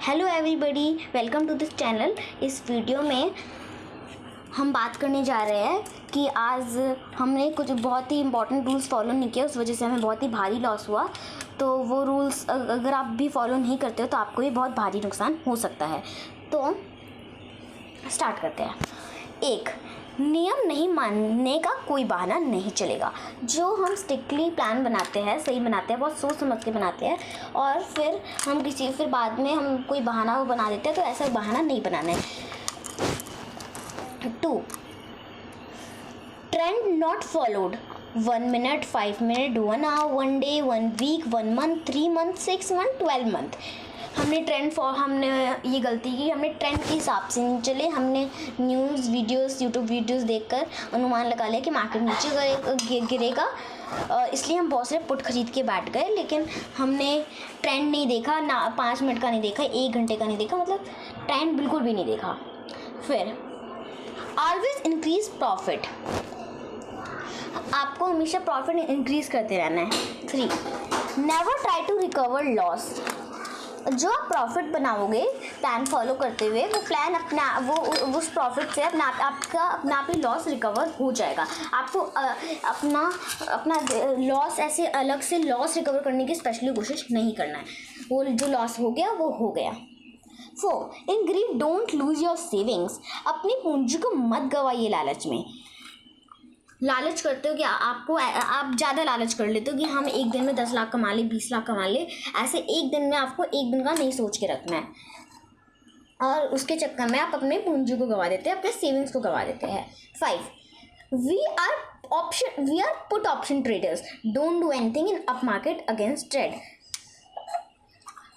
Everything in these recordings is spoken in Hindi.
Hello everybody, welcome to this channel. इस वीडियो में हम बात करने जा रहे हैं कि आज हमने कुछ बहुत ही इंपॉर्टेंट रूल्स फॉलो नहीं किया, उस वजह से हमें बहुत ही भारी लॉस हुआ। तो वो रूल्स अगर आप भी फॉलो नहीं करते हो तो आपको भी बहुत भारी नुकसान हो सकता है। तो स्टार्ट करते हैं। एक, नियम नहीं मानने का कोई बहाना नहीं चलेगा। जो हम स्ट्रिक्टली प्लान बनाते हैं, सही बनाते हैं, बहुत सोच समझ के बनाते हैं और फिर बाद में हम कोई बहाना वो बना देते हैं, तो ऐसा बहाना नहीं बनाना है। 2, trend not followed. 1 minute, 5 minute, 1 hour, 1 day, 1 week, 1 month, 3 month, 6 month, 12 month. हमने ये गलती की, हमने ट्रेंड के हिसाब से नहीं चले। हमने न्यूज़ वीडियोस, यूट्यूब वीडियोस देखकर अनुमान लगा लिया कि मार्केट नीचे गिरेगा, इसलिए हम बहुत सारे पुट खरीद के बैठ गए। लेकिन हमने ट्रेंड नहीं देखा, ना 5 मिनट का नहीं देखा, 1 घंटे का नहीं देखा, मतलब ट्रेंड बिल्कुल भी नहीं देखा। फिर ऑलवेज इंक्रीज प्रॉफिट। आपको हमेशा प्रॉफिट इंक्रीज करते रहना है। 3, never try to recover loss. जो आप प्रॉफिट बनाओगे प्लान फॉलो करते हुए, वो प्लान उस प्रॉफिट से अपना आप ही लॉस रिकवर हो जाएगा। आपको अपना लॉस ऐसे अलग से लॉस रिकवर करने की स्पेशली कोशिश नहीं करना है। वो जो लॉस हो गया वो हो गया। 4, in greed don't lose your savings. अपनी पूंजी को मत गवाइए लालच में। लालच करते हो कि आप ज़्यादा लालच कर लेते हो कि हम एक दिन में 10 लाख कमा ले, 20 लाख कमा ले। ऐसे एक दिन में आपको एक दिन का नहीं सोच के रखना है, और उसके चक्कर में आप अपने पूंजी को गवा देते हैं, अपने सेविंग्स को गवा देते हैं। 5, we are put option traders. Don't do anything in up market against trade.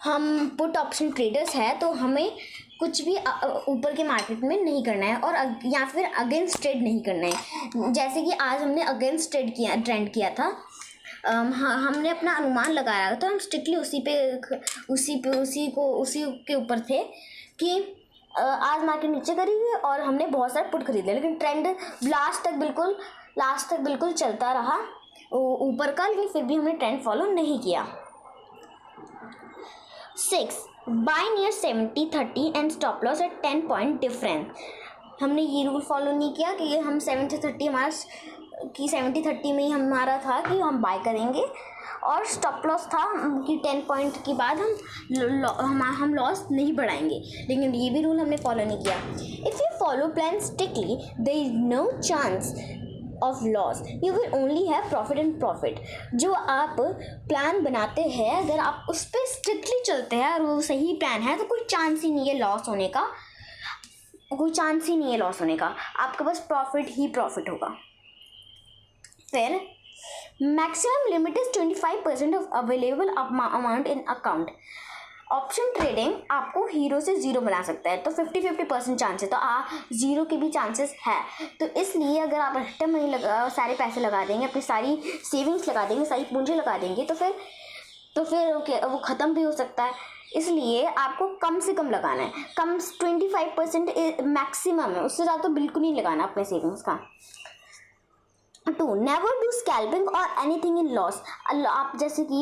हम पुट ऑप्शन ट्रेडर्स हैं, तो हमें कुछ भी ऊपर के मार्केट में नहीं करना है, और या फिर अगेंस्ट ट्रेड नहीं करना है। जैसे कि आज हमने अगेंस्ट ट्रेंड किया था। हमने अपना अनुमान लगाया था, हम स्ट्रिक्टली उसी के ऊपर थे कि आज मार्केट नीचे करेगी, और हमने बहुत सारे पुट खरीद लिया। लेकिन ट्रेंड लास्ट तक बिल्कुल चलता रहा ऊपर का, लेकिन फिर भी हमने ट्रेंड फॉलो नहीं किया। 6, buy near 70-30 and stop loss at 10 point difference. हमने ये रूल फॉलो नहीं किया कि हम 70-30 में ही हमारा था कि हम बाय करेंगे, और स्टॉप लॉस था कि 10 पॉइंट के बाद हम लॉस नहीं बढ़ाएंगे। लेकिन ये भी रूल हमने फॉलो नहीं किया। If you follow plan strictly, there is no chance of loss, you will only have profit and profit. जो आप प्लान बनाते हैं, अगर आप उस पर स्ट्रिक्टली चलते हैं और वो सही प्लान है, तो कोई चांस ही नहीं है लॉस होने का, आपके पास प्रॉफिट ही प्रॉफिट होगा। फिर maximum limit is 25% of available amount in account. Option trading आपको हीरो से ज़ीरो बना सकता है, तो 50-50% चांस है, तो ज़ीरो के भी चांसेस है। तो इसलिए अगर आप हट्टा मनी सारे पैसे लगा देंगे, अपनी सारी सेविंग्स लगा देंगे, सारी पूंजी लगा देंगे, तो फिर वो ख़त्म भी हो सकता है। इसलिए आपको कम से कम लगाना है। 25% मैक्सिमम है, उससे ज़्यादा तो बिल्कुल नहीं लगाना अपने सेविंग्स का। 2, नेवर डू स्कैल्पिंग और एनीथिंग इन लॉस। आप जैसे कि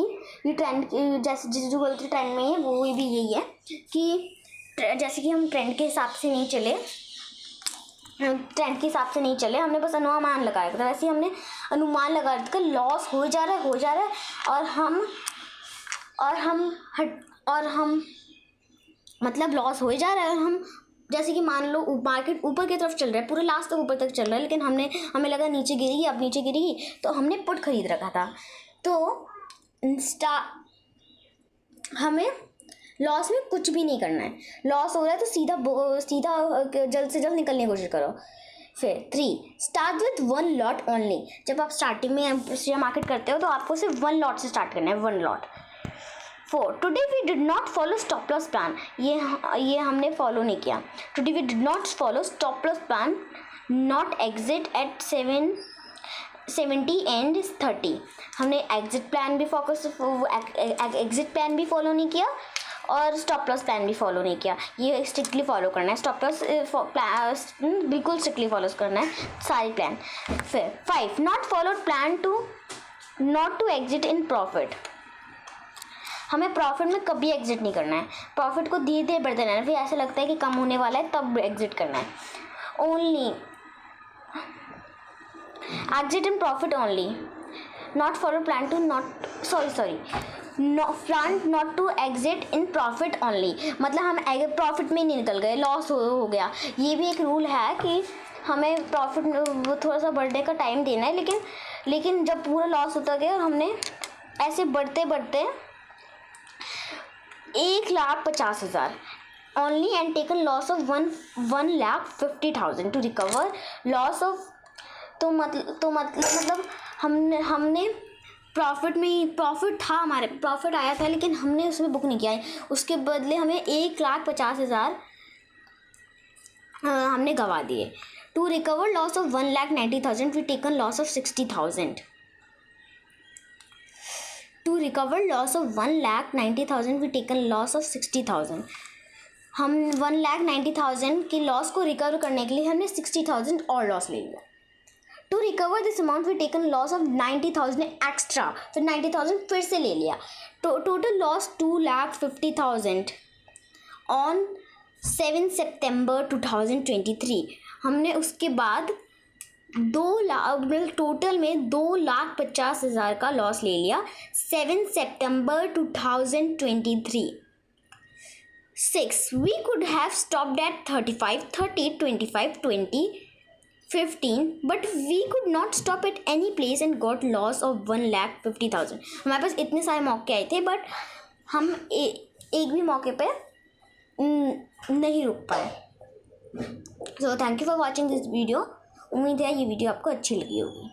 ये ट्रेंड, जैसे जो गलती ट्रेंड में है वो भी यही है कि जैसे कि हम ट्रेंड के हिसाब से नहीं चले, हमने बस अनुमान लगाया था। वैसे हमने अनुमान लगा कर लॉस हो जा रहा है, और हम मतलब लॉस हो जा रहा है, और हम जैसे कि मान लो मार्केट ऊपर की तरफ चल रहा है, पूरे लास्ट तक ऊपर तक चल रहा है, लेकिन हमें लगा नीचे गिरेगी, तो हमने पुट खरीद रखा था। तो हमें लॉस में कुछ भी नहीं करना है। लॉस हो रहा है तो सीधा जल्द से जल्द निकलने की कोशिश करो। फिर 3, स्टार्ट विथ 1 लॉट ओनली। जब आप स्टार्टिंग में शेयर मार्केट करते हो तो आपको सिर्फ 1 लॉट से स्टार्ट करना है, 1 lot. 4, today we did not follow stop loss plan. ये हमने फॉलो नहीं किया। Today we did not follow stop loss plan, not exit at 70 and 30। हमने एग्जिट प्लान भी फॉलो नहीं किया, और स्टॉप लॉस प्लान भी फॉलो नहीं किया। ये स्ट्रिक्टली फॉलो करना है, स्टॉप लॉस बिल्कुल स्ट्रिक्टली फॉलो करना है सारी प्लान। फिर 5, not followed plan not to exit in profit. हमें प्रॉफिट में कभी एग्जिट नहीं करना है, प्रॉफिट को धीरे धीरे बढ़ते रहना है, फिर ऐसा लगता है कि कम होने वाला है तब एग्जिट करना है। Only exit in profit only, not follow plan to not plan not to exit in profit only, मतलब हम प्रॉफिट में नहीं निकल गए, लॉस हो गया। ये भी एक रूल है कि हमें प्रॉफिट वो थोड़ा सा बढ़ने का टाइम देना है, लेकिन जब पूरा लॉस होता गया और हमने ऐसे बढ़ते 1,50,000 only and taken loss of 1,50,000 to recover loss of, तो मतलब हमने प्रॉफिट में प्रॉफिट था, हमारे प्रॉफिट आया था लेकिन हमने उसमें बुक नहीं किया, उसके बदले हमें 1,50,000 हमने गवा दिए। To recover loss of 1,90,000 we taken loss of 60,000। To recover loss of 1,90,000 we taken loss of 60,000। हम 1,90,000 के लॉस को रिकवर करने के लिए हमने 60,000 और लॉस ले लिया। To recover this amount we taken loss of 90,000 extra, फिर 90,000 फिर से ले लिया। टोटल लॉस 2,50,000 ऑन 7 सितंबर 2023। हमने उसके बाद 2 लाख टोटल में 2,50,000 का लॉस ले लिया 7 सितंबर 2023। 6. We could have stopped at 35, 30, 25, 20, 15, but we could not stop at any place and got loss of 1,50,000। हमारे पास इतने सारे मौके आए थे बट हम एक भी मौके पे नहीं रुक पाए। So thank you for watching this video. उम्मीद है ये वीडियो आपको अच्छी लगी होगी।